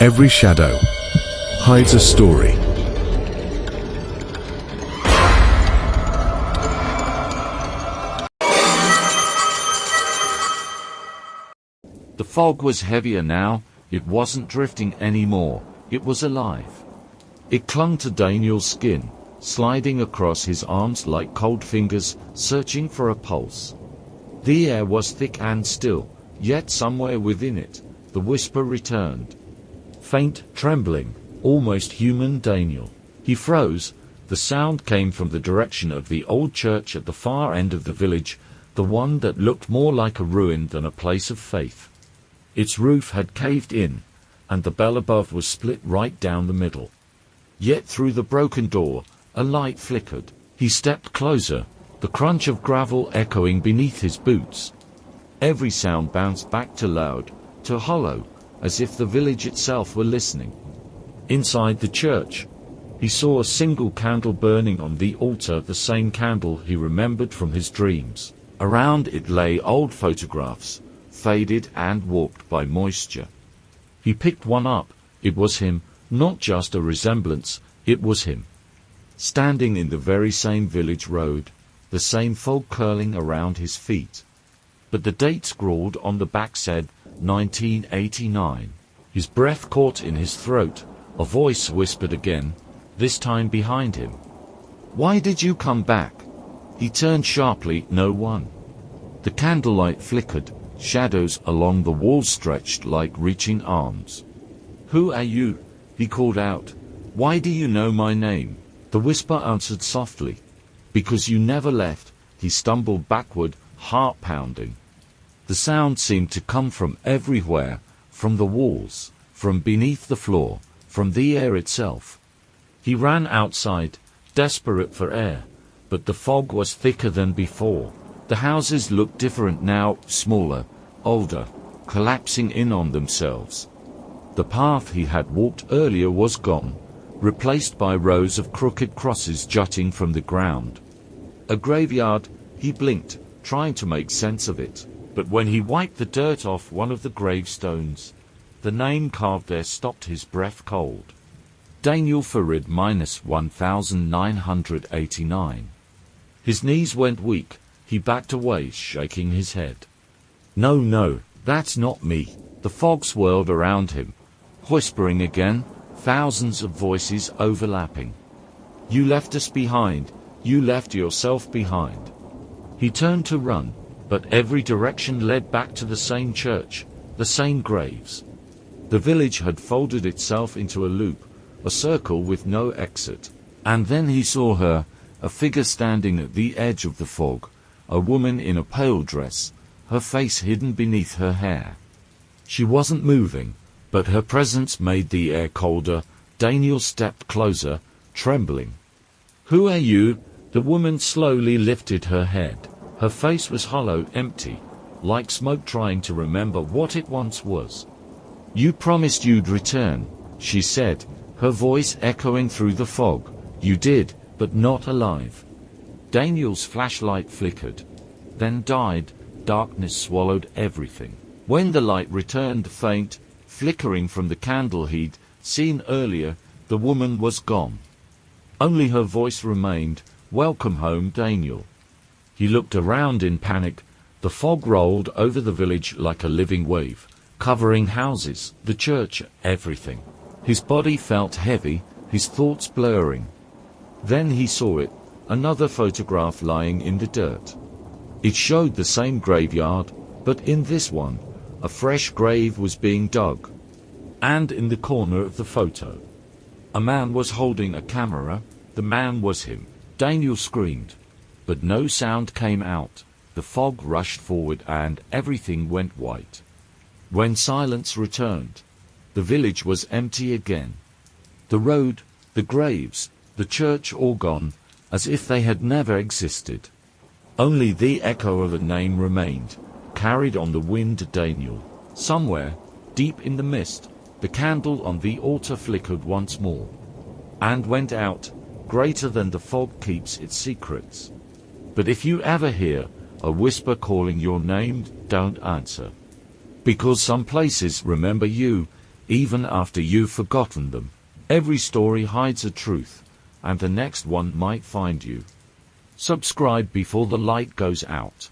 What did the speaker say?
Every shadow hides a story. The fog was heavier now. It wasn't drifting anymore. It was alive. It clung to Daniel's skin, sliding across his arms like cold fingers, searching for a pulse. The air was thick and still, yet somewhere within it, the whisper returned. Faint, trembling, almost human Daniel. He froze. The sound came from the direction of the old church at the far end of the village, the one that looked more like a ruin than a place of faith. Its roof had caved in, and the bell above was split right down the middle. Yet through the broken door, a light flickered. He stepped closer, the crunch of gravel echoing beneath his boots. Every sound bounced back to loud, to hollow, as if the village itself were listening. Inside the church, he saw a single candle burning on the altar, the same candle he remembered from his dreams. Around it lay old photographs, faded and warped by moisture. He picked one up. It was him, not just a resemblance, it was him. Standing in the very same village road, the same fog curling around his feet. But the date scrawled on the back said 1989. His breath caught in his throat. A voice whispered again, this time behind him. "Why did you come back?" He turned sharply. No one. The candlelight flickered. Shadows along the walls stretched like reaching arms. "Who are you?" he called out. "Why do you know my name?" The whisper answered softly. "Because you never left." He stumbled backward, heart pounding. The sound seemed to come from everywhere, from the walls, from beneath the floor, from the air itself. He ran outside, desperate for air, but the fog was thicker than before. The houses looked different now, smaller, older, collapsing in on themselves. The path he had walked earlier was gone, replaced by rows of crooked crosses jutting from the ground. A graveyard. He blinked, trying to make sense of it. But when he wiped the dirt off one of the gravestones, the name carved there stopped his breath cold. Daniel Farid -1989. His knees went weak. He backed away, shaking his head. No, that's not me. The fog swirled around him, whispering again, thousands of voices overlapping. You left us behind. You left yourself behind. He turned to run, but every direction led back to the same church, the same graves. The village had folded itself into a loop, a circle with no exit. And then he saw her, a figure standing at the edge of the fog, a woman in a pale dress, her face hidden beneath her hair. She wasn't moving, but her presence made the air colder. Daniel stepped closer, trembling. "Who are you?" The woman slowly lifted her head. Her face was hollow, empty, like smoke trying to remember what it once was. "You promised you'd return," she said, her voice echoing through the fog. "You did, but not alive." Daniel's flashlight flickered, then died. Darkness swallowed everything. When the light returned, faint, flickering from the candle he'd seen earlier, the woman was gone. Only her voice remained, "Welcome home, Daniel." He looked around in panic. The fog rolled over the village like a living wave, covering houses, the church, everything. His body felt heavy, his thoughts blurring. Then he saw it, another photograph lying in the dirt. It showed the same graveyard, but in this one, a fresh grave was being dug. And in the corner of the photo, a man was holding a camera. The man was him. Daniel screamed, but no sound came out. The fog rushed forward and everything went white. When silence returned, the village was empty again. The road, the graves, the church all gone, as if they had never existed. Only the echo of a name remained, carried on the wind. Daniel. Somewhere, deep in the mist, the candle on the altar flickered once more, and went out, greater than the fog keeps its secrets. But if you ever hear a whisper calling your name, don't answer. Because some places remember you, even after you've forgotten them. Every story hides a truth, and the next one might find you. Subscribe before the light goes out.